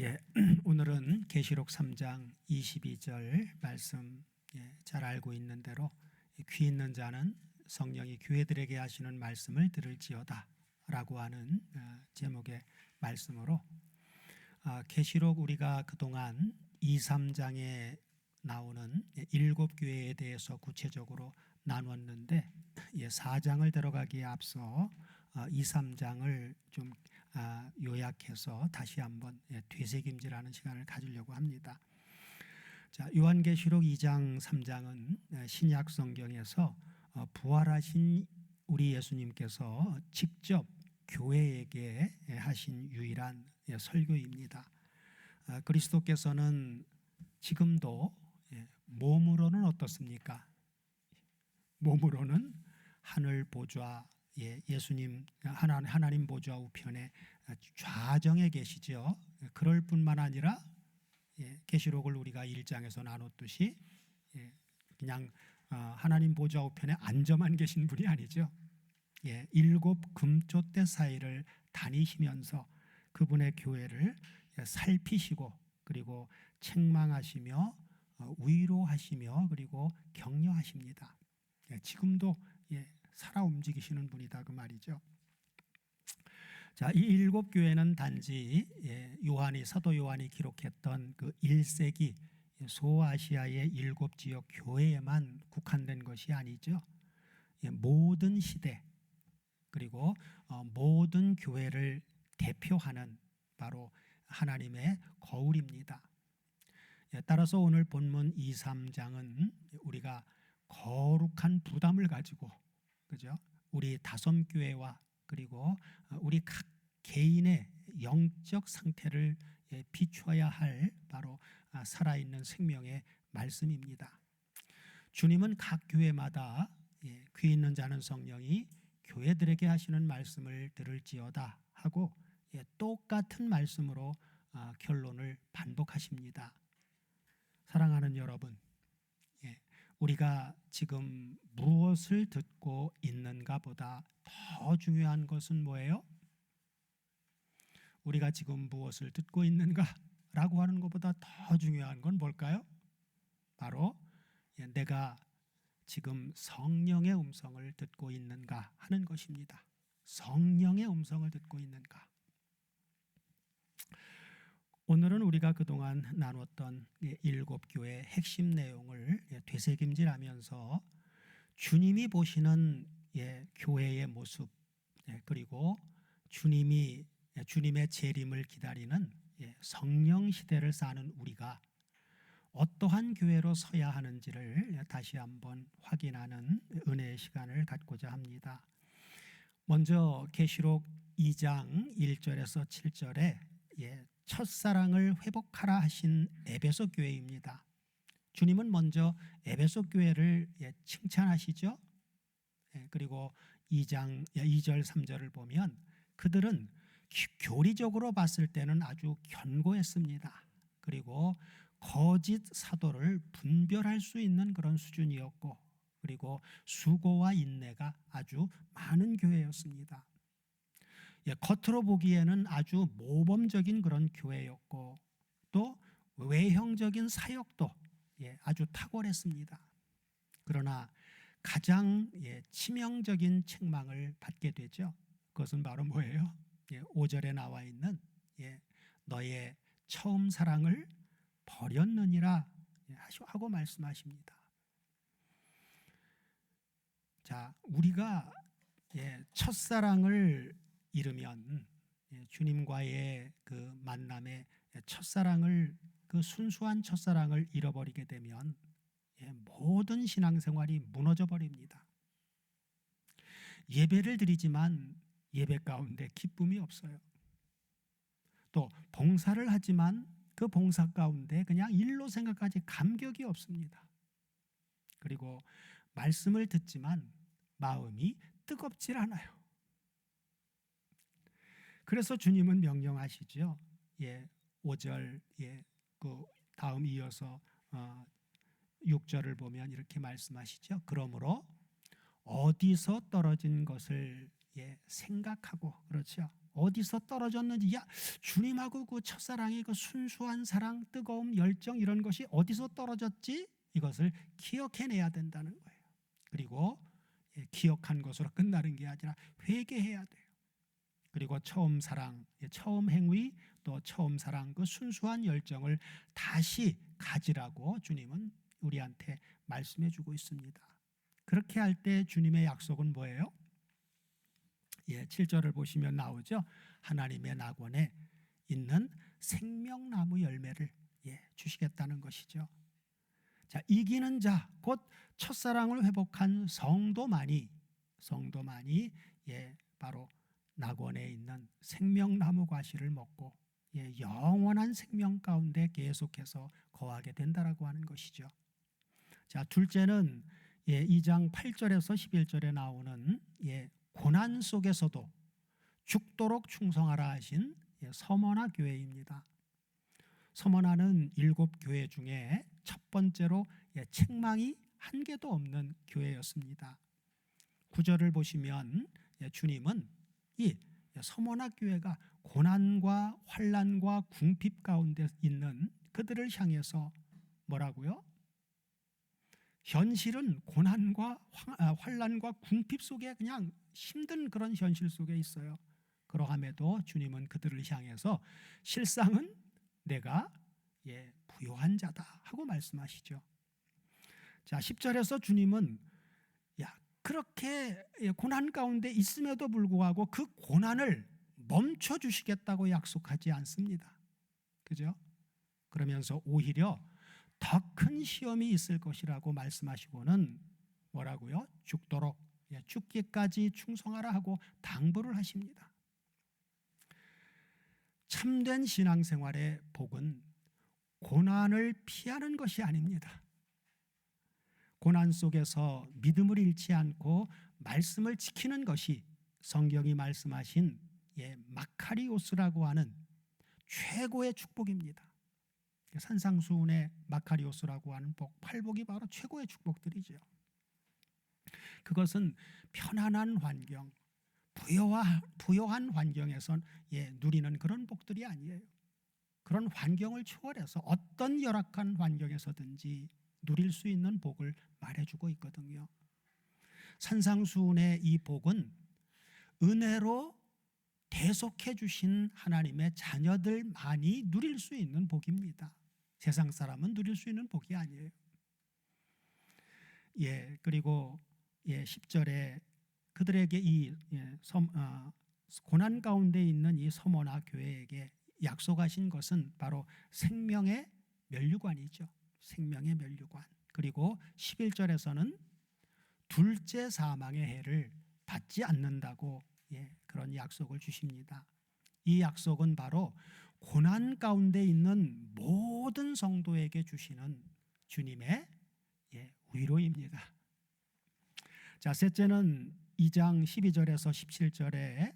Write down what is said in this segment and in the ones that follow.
예, 오늘은 계시록 3장 22절 말씀 잘 알고 있는 대로 귀 있는 자는 성령이 교회들에게 하시는 말씀을 들을지어다 라고 하는 제목의 말씀으로 계시록 우리가 그동안 2, 3장에 나오는 7교회에 대해서 구체적으로 나눴는데 4장을 들어가기에 앞서 2, 3장을 좀 요약해서 다시 한번 되새김질하는 시간을 가지려고 합니다. 자, 요한계시록 2장, 3장은 신약 성경에서 부활하신 우리 예수님께서 직접 교회에게 하신 유일한 설교입니다. 그리스도께서는 지금도 몸으로는 어떻습니까? 몸으로는 하늘 보좌, 예수님 하나님 보좌 우편에 좌정에 계시죠. 그럴 뿐만 아니라 계시록을 우리가 1장에서 나눴듯이 그냥 하나님 보좌 우편에 앉아만 계신 분이 아니죠. 7 금토대 사이를 다니시면서 그분의 교회를 살피시고 그리고 책망하시며 위로하시며 그리고 격려하십니다. 지금도 살아 움직이시는 분이다 그 말이죠. 자, 이 7교회는 단지 사도 요한이 기록했던 그 1세기 소아시아의 7지역 교회에만 국한된 것이 아니죠. 모든 시대 그리고 모든 교회를 대표하는 바로 하나님의 거울입니다. 따라서 오늘 본문 2, 3장은 우리가 거룩한 부담을 가지고 그죠? 우리 다섬교회와 그리고 우리 각 개인의 영적 상태를 비추어야 할 바로 살아있는 생명의 말씀입니다. 주님은 각 교회마다 귀 있는 자는 성령이 교회들에게 하시는 말씀을 들을지어다 하고 똑같은 말씀으로 결론을 반복하십니다. 사랑하는 여러분, 우리가 지금 무엇을 듣고 있는가 보다 더 중요한 것은 뭐예요? 우리가 지금 무엇을 듣고 있는가 라고 하는 것보다 더 중요한 건 뭘까요? 바로 내가 지금 성령의 음성을 듣고 있는가 하는 것입니다. 성령의 음성을 듣고 있는가. 오늘은 우리가 그동안 나눴던 7교회의 핵심 내용을 되새김질하면서 주님이 보시는 교회의 모습 그리고 주님의 재림을 기다리는 성령 시대를 사는 우리가 어떠한 교회로 서야 하는지를 다시 한번 확인하는 은혜의 시간을 갖고자 합니다. 먼저 계시록 2장 1절에서 7절에 첫사랑을 회복하라 하신 에베소 교회입니다. 주님은 먼저 에베소 교회를 칭찬하시죠. 그리고 2절 3절을 보면 그들은 교리적으로 봤을 때는 아주 견고했습니다. 그리고 거짓 사도를 분별할 수 있는 그런 수준이었고 그리고 수고와 인내가 아주 많은 교회였습니다. 겉으로 보기에는 아주 모범적인 그런 교회였고 또 외형적인 사역도 아주 탁월했습니다. 그러나 가장 치명적인 책망을 받게 되죠. 그것은 바로 뭐예요? 5절에 나와 있는 너의 처음 사랑을 버렸느니라 하고 말씀하십니다. 자, 우리가 첫사랑을 잃으면 주님과의 그 만남의 첫사랑을 그 순수한 첫사랑을 잃어버리게 되면 모든 신앙생활이 무너져 버립니다. 예배를 드리지만 예배 가운데 기쁨이 없어요. 또 봉사를 하지만 그 봉사 가운데 그냥 일로 생각하지 감격이 없습니다. 그리고 말씀을 듣지만 마음이 뜨겁질 않아요. 그래서 주님은 명령하시죠. 5절 그 다음 이어서 6절을 보면 이렇게 말씀하시죠. 그러므로 어디서 떨어진 것을 생각하고 그렇죠. 어디서 떨어졌는지, 야, 주님하고 그 첫사랑의 그 순수한 사랑, 뜨거움, 열정 이런 것이 어디서 떨어졌지? 이것을 기억해내야 된다는 거예요. 그리고 기억한 것으로 끝나는 게 아니라 회개해야 돼요. 그리고 처음 사랑, 처음 행위, 또 처음 사랑, 그 순수한 열정을 다시 가지라고 주님은 우리한테 말씀해 주고 있습니다. 그렇게 할 때 주님의 약속은 뭐예요? 7절을 보시면 나오죠. 하나님의 낙원에 있는 생명나무 열매를 주시겠다는 것이죠. 자, 이기는 자, 곧 첫사랑을 회복한 성도만이 바로 낙원에 있는 생명나무 과실을 먹고 영원한 생명 가운데 계속해서 거하게 된다라고 하는 것이죠. 자, 둘째는 2장 8절에서 11절에 나오는 고난 속에서도 죽도록 충성하라 하신 서머나 교회입니다. 서머나는 7교회 중에 첫 번째로 책망이 한 개도 없는 교회였습니다. 9절을 보시면 주님은 이 서머나 교회가 고난과 환난과 궁핍 가운데 있는 그들을 향해서 뭐라고요? 현실은 고난과 환난과 궁핍 속에 그냥 힘든 그런 현실 속에 있어요. 그러함에도 주님은 그들을 향해서 실상은 내가 부요한 자다 하고 말씀하시죠. 자, 10절에서 주님은 그렇게 고난 가운데 있음에도 불구하고 그 고난을 멈춰 주시겠다고 약속하지 않습니다. 그죠? 그러면서 오히려 더 큰 시험이 있을 것이라고 말씀하시고는 뭐라고요? 죽도록 죽기까지 충성하라 하고 당부를 하십니다. 참된 신앙생활의 복은 고난을 피하는 것이 아닙니다. 고난 속에서 믿음을 잃지 않고 말씀을 지키는 것이 성경이 말씀하신 마카리오스라고 하는 최고의 축복입니다. 산상수훈의 마카리오스라고 하는 복, 팔복이 바로 최고의 축복들이죠. 그것은 편안한 환경, 부요한 환경에서 누리는 그런 복들이 아니에요. 그런 환경을 초월해서 어떤 열악한 환경에서든지 누릴 수 있는 복을 말해주고 있거든요. 산상수훈의 이 복은 은혜로 대속해 주신 하나님의 자녀들만이 누릴 수 있는 복입니다. 세상 사람은 누릴 수 있는 복이 아니에요. 그리고 10절에 그들에게 이 고난 가운데 있는 이 서머나 교회에게 약속하신 것은 바로 생명의 면류관이죠. 생명의 면류관. 그리고 11절에서는 둘째 사망의 해를 받지 않는다고 그런 약속을 주십니다. 이 약속은 바로 고난 가운데 있는 모든 성도에게 주시는 주님의 위로입니다. 자, 셋째는 2장 12절에서 17절에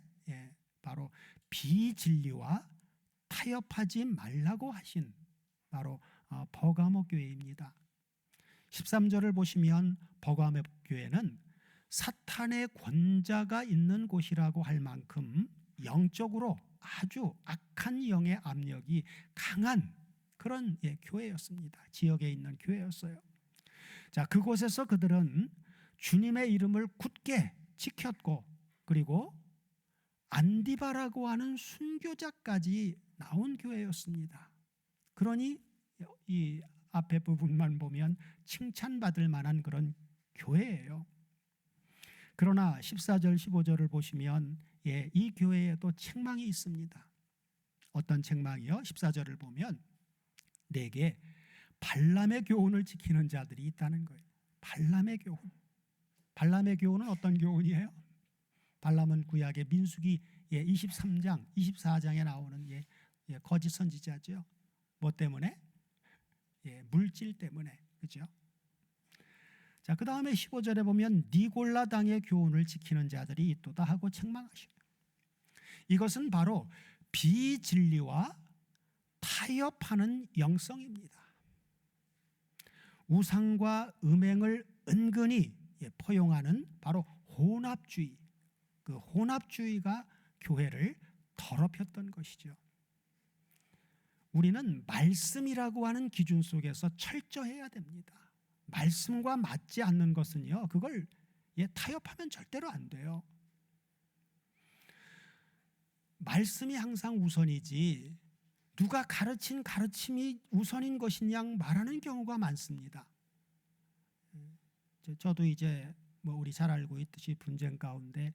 바로 비진리와 타협하지 말라고 하신 바로 버가모 교회입니다. 13절을 보시면 버가모 교회는 사탄의 권자가 있는 곳이라고 할 만큼 영적으로 아주 악한 영의 압력이 강한 그런 교회였습니다. 지역에 있는 교회였어요. 자, 그곳에서 그들은 주님의 이름을 굳게 지켰고, 그리고 안디바라고 하는 순교자까지 나온 교회였습니다. 그러니 이 앞에 부분만 보면 칭찬받을 만한 그런 교회예요. 그러나 14절 15절을 보시면 이 교회에도 책망이 있습니다. 어떤 책망이요? 14절을 보면 내게 발람의 교훈을 지키는 자들이 있다는 거예요. 발람의 교훈. 발람의 교훈은 어떤 교훈이에요? 발람은 구약의 민수기 23장, 24장에 나오는 거짓 선지자죠. 뭐 때문에? 물질 때문에. 그렇죠? 자, 그 다음에 15절에 보면 니골라 당의 교훈을 지키는 자들이 있도다 하고 책망하십니다. 이것은 바로 비진리와 타협하는 영성입니다. 우상과 음행을 은근히 포용하는 바로 혼합주의, 그 혼합주의가 교회를 더럽혔던 것이죠. 우리는 말씀이라고 하는 기준 속에서 철저해야 됩니다. 말씀과 맞지 않는 것은요, 그걸 타협하면 절대로 안 돼요. 말씀이 항상 우선이지 누가 가르친 가르침이 우선인 것이냐 말하는 경우가 많습니다. 저도 이제 우리 잘 알고 있듯이 분쟁 가운데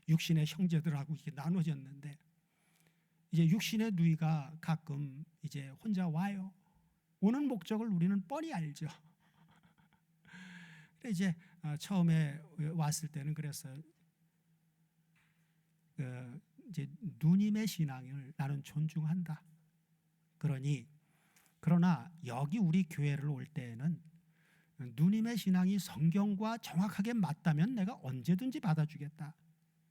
육신의 형제들하고 이게 나눠졌는데, 이제 육신의 누이가 가끔 이제 혼자 와요. 오는 목적을 우리는 뻔히 알죠. 이제 처음에 왔을 때는 그랬어요. 이제 누님의 신앙을 나는 존중한다. 그러나 여기 우리 교회를 올 때에는 누님의 신앙이 성경과 정확하게 맞다면 내가 언제든지 받아주겠다.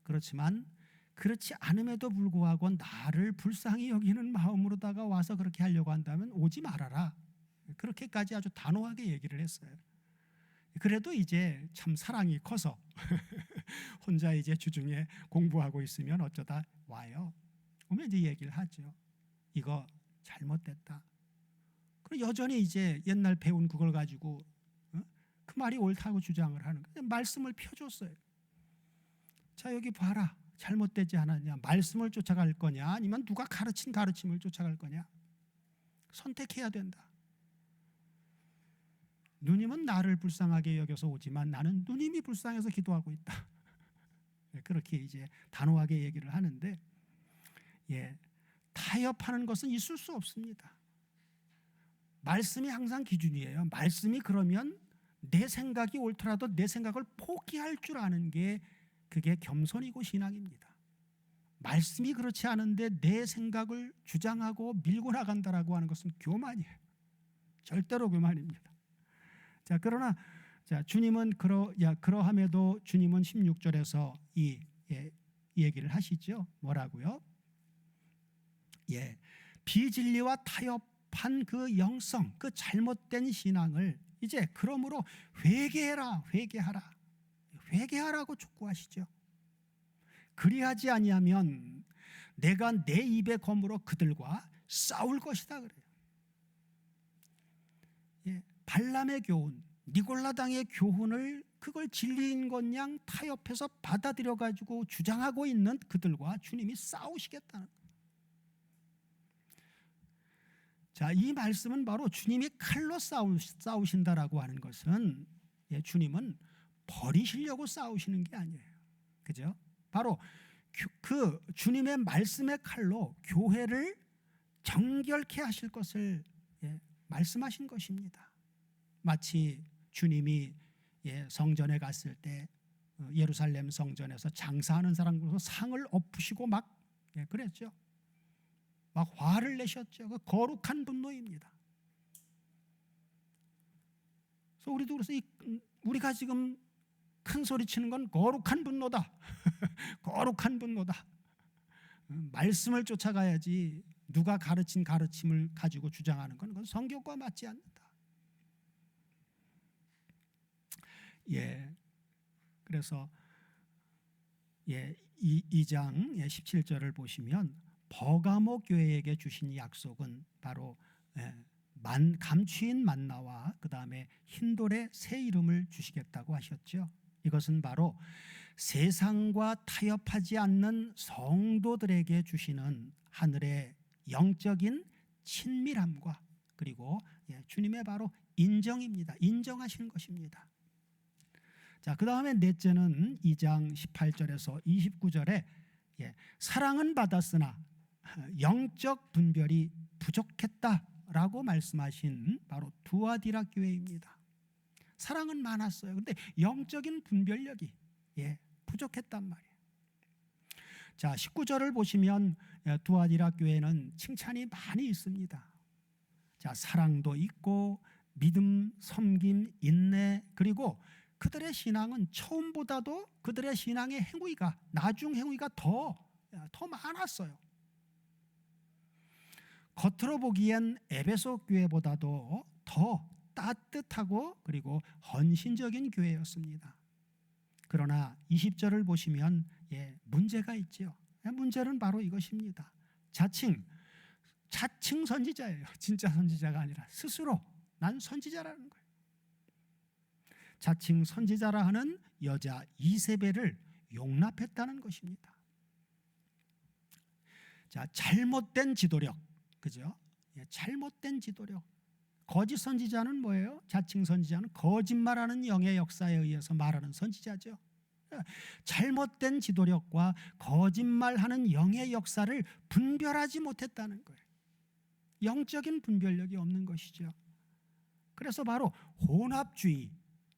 그렇지만 그렇지 않음에도 불구하고 나를 불쌍히 여기는 마음으로다가 와서 그렇게 하려고 한다면 오지 말아라. 그렇게까지 아주 단호하게 얘기를 했어요. 그래도 이제 참 사랑이 커서 혼자 이제 주중에 공부하고 있으면 어쩌다 와요. 오면 이제 얘기를 하죠. 이거 잘못됐다. 그리고 여전히 이제 옛날 배운 그걸 가지고 그 말이 옳다고 주장을 하는 거예요. 말씀을 펴줬어요. 자, 여기 봐라. 잘못되지 않았냐? 말씀을 쫓아갈 거냐? 아니면 누가 가르친 가르침을 쫓아갈 거냐? 선택해야 된다. 누님은 나를 불쌍하게 여겨서 오지만 나는 누님이 불쌍해서 기도하고 있다. 그렇게 이제 단호하게 얘기를 하는데, 타협하는 것은 있을 수 없습니다. 말씀이 항상 기준이에요. 말씀이 그러면 내 생각이 옳더라도 내 생각을 포기할 줄 아는 게 그게 겸손이고 신앙입니다. 말씀이 그렇지 않은데 내 생각을 주장하고 밀고 나간다라고 하는 것은 교만이에요. 절대로 교만입니다. 자, 그러나 주님은 그러함에도 주님은 16절에서 이 얘기를 하시죠. 뭐라고요? 비진리와 타협한 그 영성, 그 잘못된 신앙을 이제 그러므로 회개하라고 촉구하시죠. 그리하지 아니하면 내가 내 입의 검으로 그들과 싸울 것이다 그래요. 발람의 교훈, 니골라당의 교훈을 그걸 진리인 것 양 타협해서 받아들여 가지고 주장하고 있는 그들과 주님이 싸우시겠다는 거예요. 자, 이 말씀은 바로 주님이 칼로 싸우신다라고 하는 것은 주님은 버리시려고 싸우시는 게 아니에요. 그죠? 바로 그 주님의 말씀의 칼로 교회를 정결케 하실 것을 말씀하신 것입니다. 마치 주님이 성전에 갔을 때 예루살렘 성전에서 장사하는 사람으로서 상을 엎으시고 막 그랬죠. 막 화를 내셨죠. 그 거룩한 분노입니다. 그래서 우리도 그래서 우리가 지금 큰 소리 치는 건 거룩한 분노다. 거룩한 분노다. 말씀을 쫓아가야지 누가 가르친 가르침을 가지고 주장하는 건 그건 성경과 맞지 않는다. 그래서 2장 17절을 보시면 버가모 교회에게 주신 약속은 바로 감추인 만나와 그 다음에 흰돌의 새 이름을 주시겠다고 하셨죠. 이것은 바로 세상과 타협하지 않는 성도들에게 주시는 하늘의 영적인 친밀함과 그리고 주님의 바로 인정입니다. 인정하시는 것입니다. 자, 그 다음에 넷째는 2장 18절에서 29절에 사랑은 받았으나 영적 분별이 부족했다라고 말씀하신 바로 두아디라 교회입니다. 사랑은 많았어요. 그런데 영적인 분별력이 부족했단 말이에요. 자, 19절을 보시면 두아디라 교회는 칭찬이 많이 있습니다. 자, 사랑도 있고 믿음, 섬김, 인내, 그리고 그들의 신앙은 처음보다도 그들의 신앙의 행위가 나중 행위가 더 많았어요. 겉으로 보기엔 에베소 교회보다도 더 따뜻하고 그리고 헌신적인 교회였습니다. 그러나 20절을 보시면 문제가 있죠. 문제는 바로 이것입니다. 자칭 선지자예요. 진짜 선지자가 아니라 스스로 난 선지자라는 거예요. 자칭 선지자라 하는 여자 이세벨을 용납했다는 것입니다. 자, 잘못된 지도력, 그죠? 잘못된 지도력. 거짓 선지자는 뭐예요? 자칭 선지자는 거짓말하는 영의 역사에 의해서 말하는 선지자죠. 잘못된 지도력과 거짓말하는 영의 역사를 분별하지 못했다는 거예요. 영적인 분별력이 없는 것이죠. 그래서 바로 혼합주의,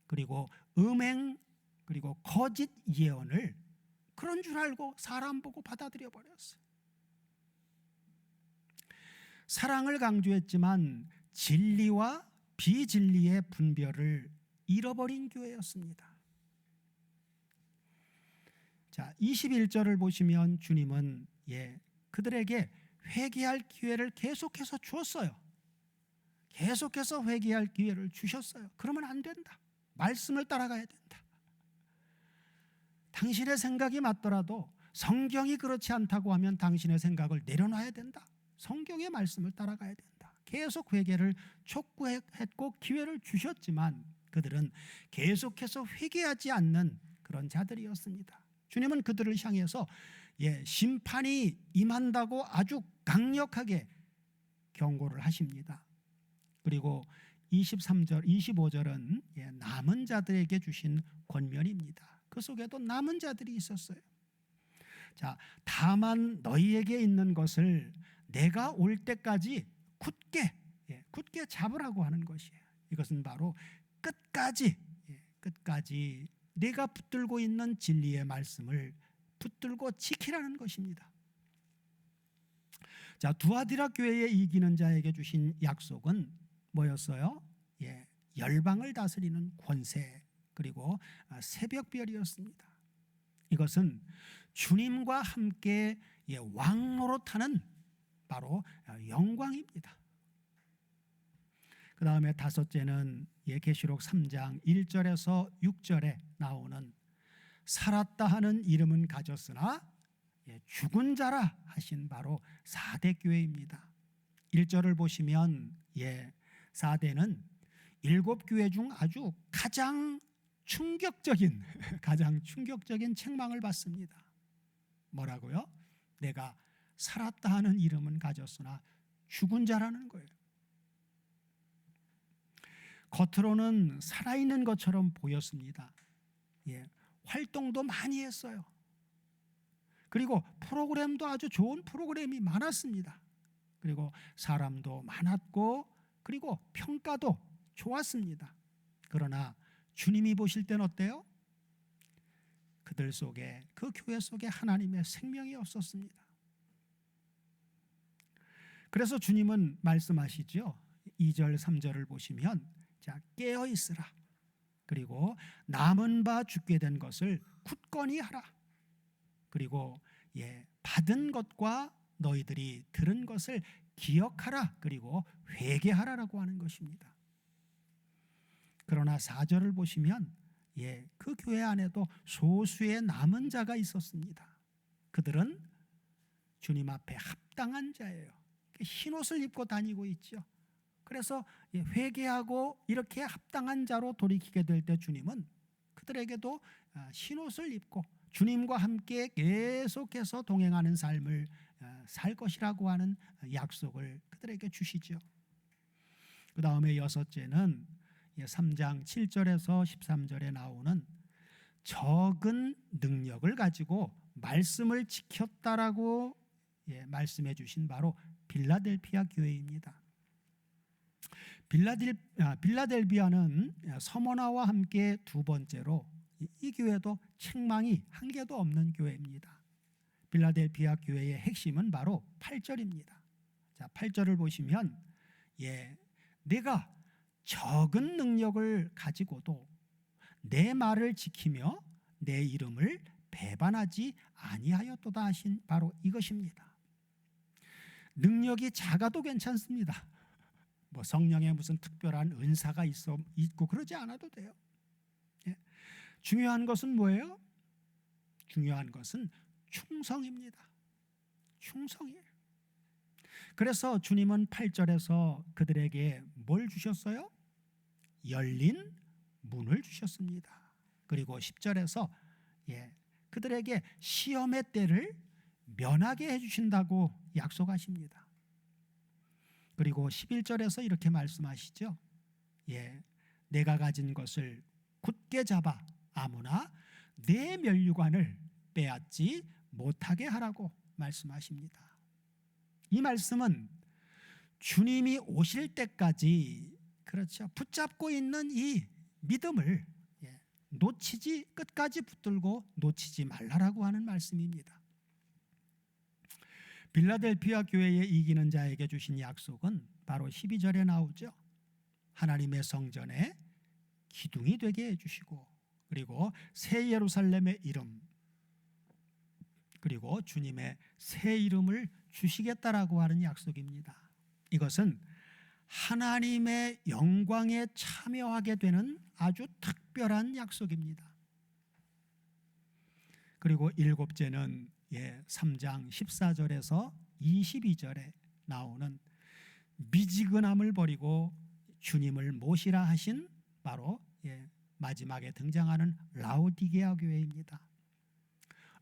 그리고 음행, 그리고 거짓 예언을 그런 줄 알고 사람 보고 받아들여 버렸어요. 사랑을 강조했지만 진리와 비진리의 분별을 잃어버린 교회였습니다. 자, 21절을 보시면 주님은 그들에게 회개할 기회를 계속해서 주었어요. 계속해서 회개할 기회를 주셨어요. 그러면 안 된다. 말씀을 따라가야 된다. 당신의 생각이 맞더라도 성경이 그렇지 않다고 하면 당신의 생각을 내려놔야 된다. 성경의 말씀을 따라가야 된다. 계속 회개를 촉구했고 기회를 주셨지만 그들은 계속해서 회개하지 않는 그런 자들이었습니다. 주님은 그들을 향해서 심판이 임한다고 아주 강력하게 경고를 하십니다. 그리고 23절, 25절은 남은 자들에게 주신 권면입니다. 그 속에도 남은 자들이 있었어요. 자, 다만 너희에게 있는 것을 내가 올 때까지 굳게 잡으라고 하는 것이에요. 이것은 바로 끝까지 내가 붙들고 있는 진리의 말씀을 붙들고 지키라는 것입니다. 자, 두아디라 교회에 이기는 자에게 주신 약속은 뭐였어요? 열방을 다스리는 권세, 그리고 새벽별이었습니다. 이것은 주님과 함께 왕노릇하는 바로 영광입니다. 그 다음에 다섯째는 계시록 3장 1절에서 6절에 나오는 살았다 하는 이름은 가졌으나 죽은 자라 하신 바로 사대 교회입니다. 1절을 보시면 사대는 7교회 중 아주 가장 충격적인 책망을 받습니다. 뭐라고요? 내가 살았다 하는 이름은 가졌으나 죽은 자라는 거예요. 겉으로는 살아있는 것처럼 보였습니다. 활동도 많이 했어요. 그리고 프로그램도 아주 좋은 프로그램이 많았습니다. 그리고 사람도 많았고, 그리고 평가도 좋았습니다. 그러나 주님이 보실 땐 어때요? 그들 속에, 그 교회 속에 하나님의 생명이 없었습니다. 그래서 주님은 말씀하시죠. 2절 3절을 보시면 자, 깨어 있으라. 그리고 남은 바 죽게 된 것을 굳건히 하라. 그리고 받은 것과 너희들이 들은 것을 기억하라. 그리고 회개하라라고 하는 것입니다. 그러나 4절을 보시면 그 교회 안에도 소수의 남은 자가 있었습니다. 그들은 주님 앞에 합당한 자예요. 흰옷을 입고 다니고 있죠. 그래서 회개하고 이렇게 합당한 자로 돌이키게 될 때 주님은 그들에게도 흰옷을 입고 주님과 함께 계속해서 동행하는 삶을 살 것이라고 하는 약속을 그들에게 주시죠. 그 다음에 여섯째는 3장 7절에서 13절에 나오는 적은 능력을 가지고 말씀을 지켰다라고 말씀해 주신 바로 빌라델피아 교회입니다. 빌라델비아는 서머나와 함께 두 번째로 이 교회도 책망이 한 개도 없는 교회입니다. 빌라델피아 교회의 핵심은 바로 8절입니다. 자, 8절을 보시면 내가 적은 능력을 가지고도 내 말을 지키며 내 이름을 배반하지 아니하였도다 하신 바로 이것입니다. 능력이 작아도 괜찮습니다. 뭐 성령의 무슨 특별한 은사가 있고 그러지 않아도 돼요. 중요한 것은 뭐예요? 중요한 것은 충성입니다. 충성이에요. 그래서 주님은 8절에서 그들에게 뭘 주셨어요? 열린 문을 주셨습니다. 그리고 10절에서 그들에게 시험의 때를 면하게 해주신다고 약속하십니다. 그리고 11절에서 이렇게 말씀하시죠. 내가 가진 것을 굳게 잡아 아무나 내 면류관을 빼앗지 못하게 하라고 말씀하십니다. 이 말씀은 주님이 오실 때까지 그렇죠. 붙잡고 있는 이 믿음을 끝까지 붙들고 놓치지 말라라고 하는 말씀입니다. 빌라델피아 교회의 이기는 자에게 주신 약속은 바로 12절에 나오죠. 하나님의 성전에 기둥이 되게 해주시고, 그리고 새 예루살렘의 이름, 그리고 주님의 새 이름을 주시겠다라고 하는 약속입니다. 이것은 하나님의 영광에 참여하게 되는 아주 특별한 약속입니다. 그리고 일곱째는 3장 14절에서 22절에 나오는 미지근함을 버리고 주님을 모시라 하신 바로 마지막에 등장하는 라오디게아 교회입니다.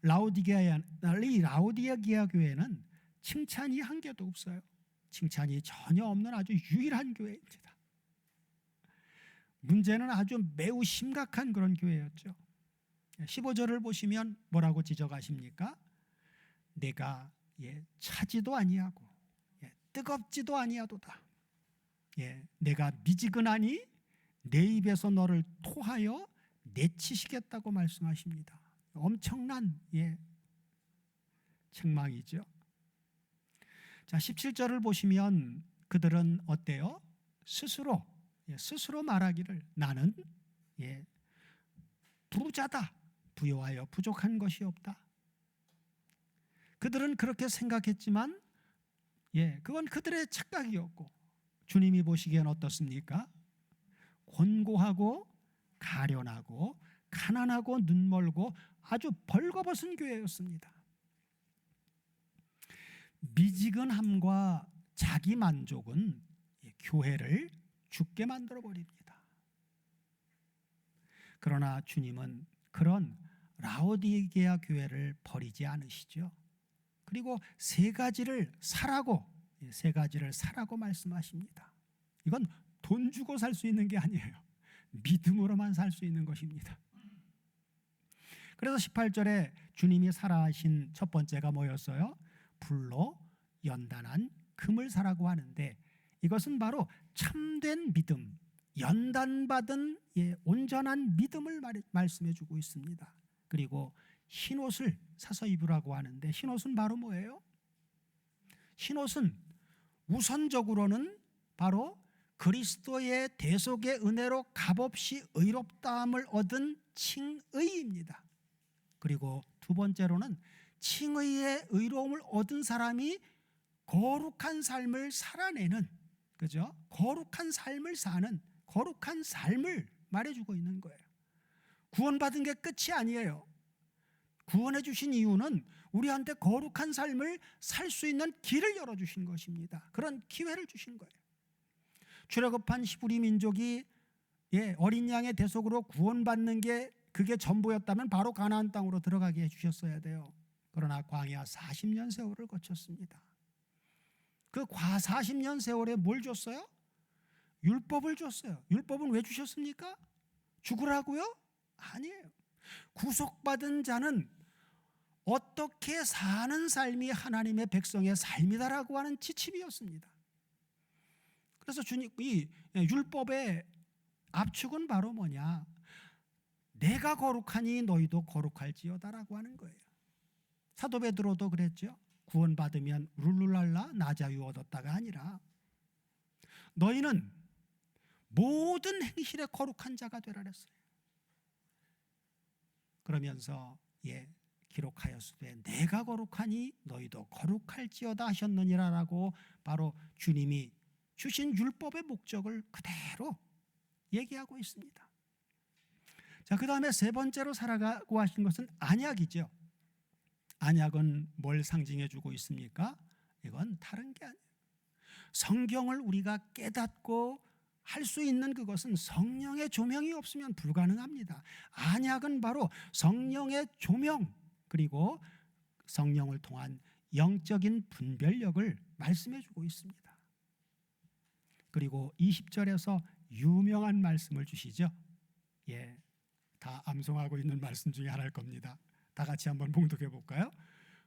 라오디게아 교회는 칭찬이 한 개도 없어요. 칭찬이 전혀 없는 아주 유일한 교회입니다. 문제는 아주 매우 심각한 그런 교회였죠. 15절을 보시면 뭐라고 지적하십니까? 내가 차지도 아니하고 뜨겁지도 아니하도다. 내가 미지근하니 내 입에서 너를 토하여 내치시겠다고 말씀하십니다. 엄청난 책망이죠. 자, 17절을 보시면 그들은 어때요? 스스로 말하기를 나는 부자다. 부요하여 부족한 것이 없다. 그들은 그렇게 생각했지만 그건 그들의 착각이었고, 주님이 보시기엔 어떻습니까? 곤고하고 가련하고 가난하고 눈멀고 아주 벌거벗은 교회였습니다. 미지근함과 자기 만족은 교회를 죽게 만들어 버립니다. 그러나 주님은 그런 라오디게아 교회를 버리지 않으시죠. 그리고 세 가지를 사라고 말씀하십니다. 이건 돈 주고 살 수 있는 게 아니에요. 믿음으로만 살 수 있는 것입니다. 그래서 18절에 주님이 사라 하신 첫 번째가 뭐였어요? 불로 연단한 금을 사라고 하는데, 이것은 바로 참된 믿음, 연단받은 온전한 믿음을 말씀해 주고 있습니다. 그리고 흰옷을 사서 입으라고 하는데, 흰옷은 바로 뭐예요? 흰옷은 우선적으로는 바로 그리스도의 대속의 은혜로 값없이 의롭다함을 얻은 칭의입니다. 그리고 두 번째로는 칭의의 의로움을 얻은 사람이 거룩한 삶을 살아내는, 그죠? 거룩한 삶을 사는 거룩한 삶을 말해주고 있는 거예요. 구원받은 게 끝이 아니에요. 구원해 주신 이유는 우리한테 거룩한 삶을 살 수 있는 길을 열어주신 것입니다. 그런 기회를 주신 거예요. 출애굽한 히브리 민족이 어린 양의 대속으로 구원받는 게 그게 전부였다면 바로 가나안 땅으로 들어가게 해주셨어야 돼요. 그러나 광야 40년 세월을 거쳤습니다. 그 40년 세월에 뭘 줬어요? 율법을 줬어요. 율법은 왜 주셨습니까? 죽으라고요? 아니에요. 구속받은 자는 어떻게 사는 삶이 하나님의 백성의 삶이다라고 하는 지침이었습니다. 그래서 주님, 이 율법의 압축은 바로 뭐냐? 내가 거룩하니 너희도 거룩할지어다라고 하는 거예요. 사도 베드로도 그랬죠. 구원받으면 룰루랄라 나 자유 얻었다가 아니라 너희는 모든 행실에 거룩한 자가 되라 그랬어요. 그러면서 기록하였으되 내가 거룩하니 너희도 거룩할지어다 하셨느니라라고 바로 주님이 주신 율법의 목적을 그대로 얘기하고 있습니다. 자, 그 다음에 세 번째로 살아가고 하신 것은 언약이죠. 안약은 뭘 상징해 주고 있습니까? 이건 다른 게 아니에요. 성경을 우리가 깨닫고 할 수 있는 그것은 성령의 조명이 없으면 불가능합니다. 안약은 바로 성령의 조명, 그리고 성령을 통한 영적인 분별력을 말씀해 주고 있습니다. 그리고 20절에서 유명한 말씀을 주시죠. 다 암송하고 있는 말씀 중에 하나일 겁니다. 다 같이 한번 봉독해 볼까요?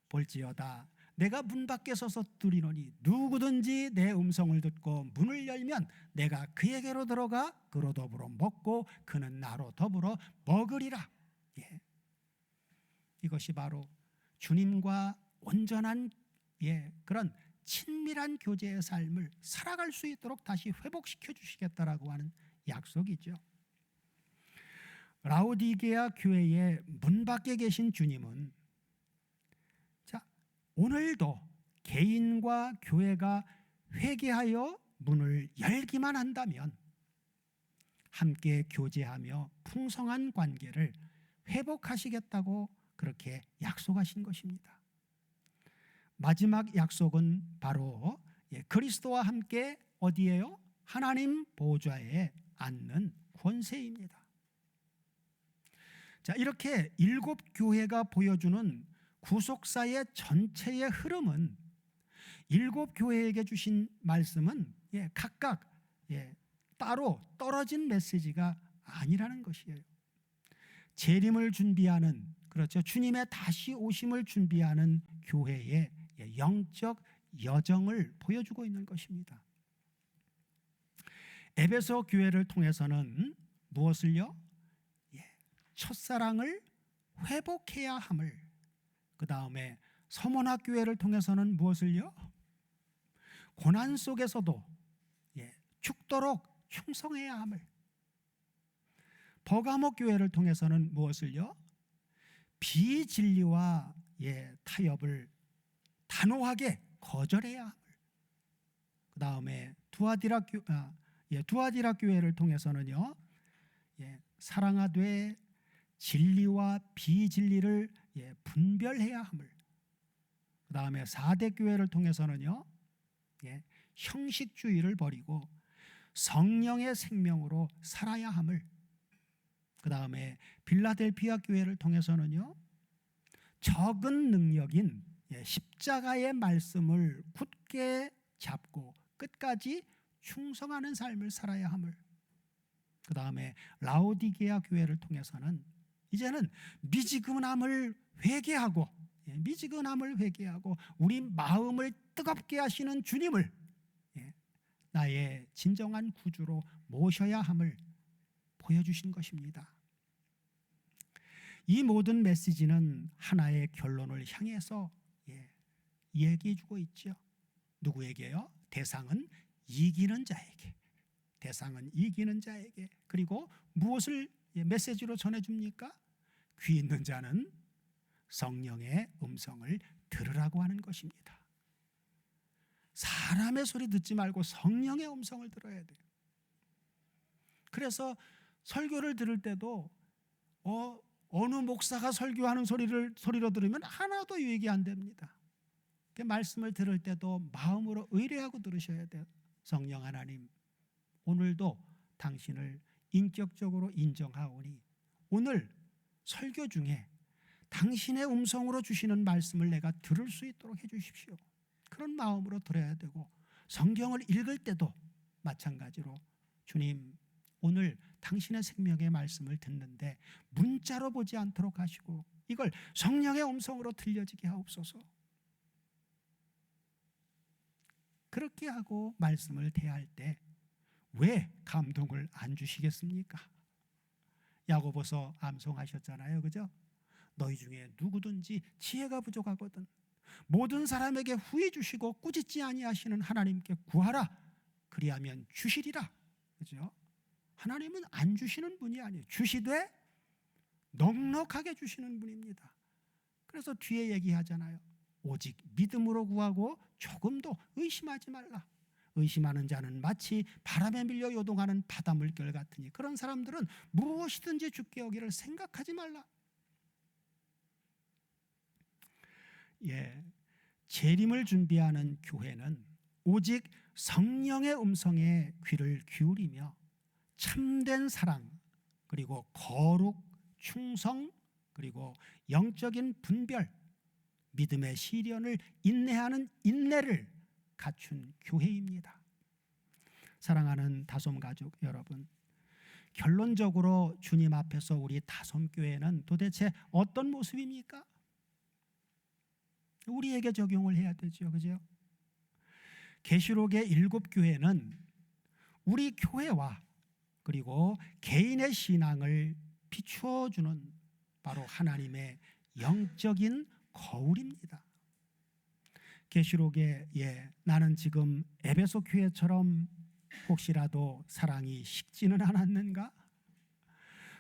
볼지어다 내가 문 밖에 서서 두드리노니 누구든지 내 음성을 듣고 문을 열면 내가 그에게로 들어가 그로 더불어 먹고 그는 나로 더불어 먹으리라. 이것이 바로 주님과 온전한 그런 친밀한 교제의 삶을 살아갈 수 있도록 다시 회복시켜 주시겠다라고 하는 약속이죠. 라오디게아 교회의 문 밖에 계신 주님은 오늘도 개인과 교회가 회개하여 문을 열기만 한다면 함께 교제하며 풍성한 관계를 회복하시겠다고 그렇게 약속하신 것입니다. 마지막 약속은 바로 그리스도와 함께 어디에요? 하나님 보좌에 앉는 권세입니다. 자, 이렇게 7교회가 보여주는 구속사의 전체의 흐름은 7교회에게 주신 말씀은 각각 따로 떨어진 메시지가 아니라는 것이에요. 재림을 준비하는, 그렇죠, 주님의 다시 오심을 준비하는 교회의 영적 여정을 보여주고 있는 것입니다. 에베소 교회를 통해서는 무엇을요? 첫사랑을 회복해야 함을, 그 다음에 서머나 교회를 통해서는 무엇을요? 고난 속에서도 죽도록 충성해야 함을, 버가모 교회를 통해서는 무엇을요? 비진리와 타협을 단호하게 거절해야 함을, 그 다음에 두아디라 교회를 통해서는요, 사랑하되 진리와 비진리를 분별해야 함을, 그 다음에 4대 교회를 통해서는요, 형식주의를 버리고 성령의 생명으로 살아야 함을, 그 다음에 빌라델피아 교회를 통해서는요, 적은 능력인 십자가의 말씀을 굳게 잡고 끝까지 충성하는 삶을 살아야 함을, 그 다음에 라오디게아 교회를 통해서는 이제는 미지근함을 회개하고 우리 마음을 뜨겁게 하시는 주님을 나의 진정한 구주로 모셔야 함을 보여주신 것입니다. 이 모든 메시지는 하나의 결론을 향해서 얘기해 주고 있죠. 누구에게요? 대상은 이기는 자에게. 그리고 무엇을 메시지로 전해줍니까? 귀 있는 자는 성령의 음성을 들으라고 하는 것입니다. 사람의 소리 듣지 말고 성령의 음성을 들어야 돼요. 그래서 설교를 들을 때도 어느 목사가 설교하는 소리로 들으면 하나도 유익이 안 됩니다. 말씀을 들을 때도 마음으로 의뢰하고 들으셔야 돼요. 성령 하나님, 오늘도 당신을 인격적으로 인정하오니 오늘 설교 중에 당신의 음성으로 주시는 말씀을 내가 들을 수 있도록 해주십시오. 그런 마음으로 들어야 되고, 성경을 읽을 때도 마찬가지로 주님, 오늘 당신의 생명의 말씀을 듣는데 문자로 보지 않도록 하시고 이걸 성령의 음성으로 들려지게 하옵소서. 그렇게 하고 말씀을 대할 때 왜 감동을 안 주시겠습니까? 야고보서 암송하셨잖아요, 그죠? 너희 중에 누구든지 지혜가 부족하거든 모든 사람에게 후히 주시고 꾸짖지 아니하시는 하나님께 구하라. 그리하면 주시리라. 그죠? 하나님은 안 주시는 분이 아니에요. 주시되 넉넉하게 주시는 분입니다. 그래서 뒤에 얘기하잖아요. 오직 믿음으로 구하고 조금도 의심하지 말라. 의심하는 자는 마치 바람에 밀려 요동하는 바닷물결 같으니 그런 사람들은 무엇이든지 주께 오기를 생각하지 말라. 재림을 준비하는 교회는 오직 성령의 음성에 귀를 기울이며 참된 사랑, 그리고 거룩, 충성, 그리고 영적인 분별, 믿음의 시련을 인내하는 인내를 갖춘 교회입니다. 사랑하는 다솜 가족 여러분, 결론적으로 주님 앞에서 우리 다솜 교회는 도대체 어떤 모습입니까? 우리에게 적용을 해야 되죠, 그죠? 계시록의 7교회는 우리 교회와 그리고 개인의 신앙을 비추어 주는 바로 하나님의 영적인 거울입니다. 계시록에 나는 지금 에베소 교회처럼 혹시라도 사랑이 식지는 않았는가?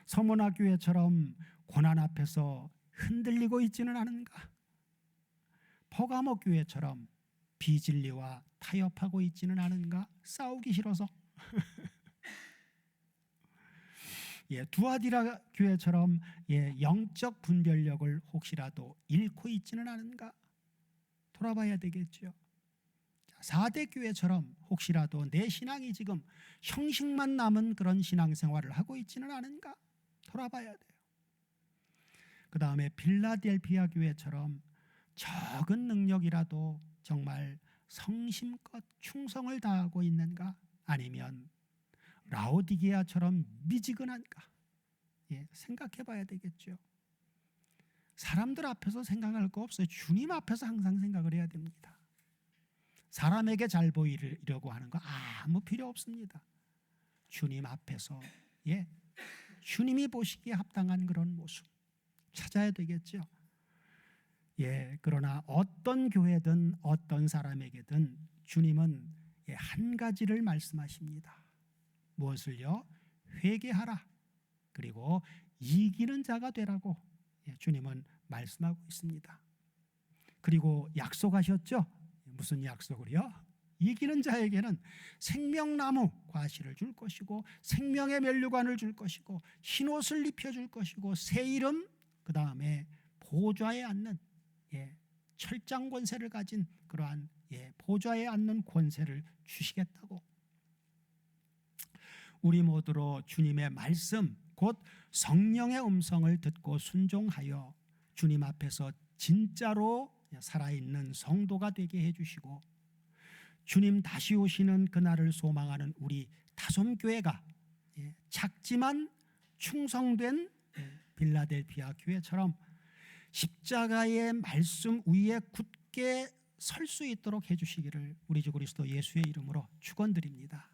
서문화 교회처럼 고난 앞에서 흔들리고 있지는 않은가? 퍼가모 교회처럼 비진리와 타협하고 있지는 않은가? 싸우기 싫어서. 두아디라 교회처럼 영적 분별력을 혹시라도 잃고 있지는 않은가? 돌아봐야 되겠죠. 4대 교회처럼 혹시라도 내 신앙이 지금 형식만 남은 그런 신앙생활을 하고 있지는 않은가? 돌아봐야 돼요. 그 다음에 빌라델피아 교회처럼 적은 능력이라도 정말 성심껏 충성을 다하고 있는가? 아니면 라오디게아처럼 미지근한가? 생각해 봐야 되겠죠. 사람들 앞에서 생각할 거 없어요. 주님 앞에서 항상 생각을 해야 됩니다. 사람에게 잘 보이려고 하는 거 아무 필요 없습니다. 주님 앞에서 주님이 보시기에 합당한 그런 모습 찾아야 되겠죠. 그러나 어떤 교회든 어떤 사람에게든 주님은 한 가지를 말씀하십니다. 무엇을요? 회개하라. 그리고 이기는 자가 되라고 주님은 말씀하고 있습니다. 그리고 약속하셨죠? 무슨 약속을요? 이기는 자에게는 생명나무 과실을 줄 것이고 생명의 면류관을 줄 것이고 흰옷을 입혀줄 것이고 새 이름, 그 다음에 보좌에 앉는 철장 권세를 가진 그러한 보좌에 앉는 권세를 주시겠다고. 우리 모두로 주님의 말씀 곧 성령의 음성을 듣고 순종하여 주님 앞에서 진짜로 살아있는 성도가 되게 해주시고 주님 다시 오시는 그날을 소망하는 우리 다솜교회가 작지만 충성된 빌라델피아 교회처럼 십자가의 말씀 위에 굳게 설 수 있도록 해주시기를 우리 주 그리스도 예수의 이름으로 축원드립니다.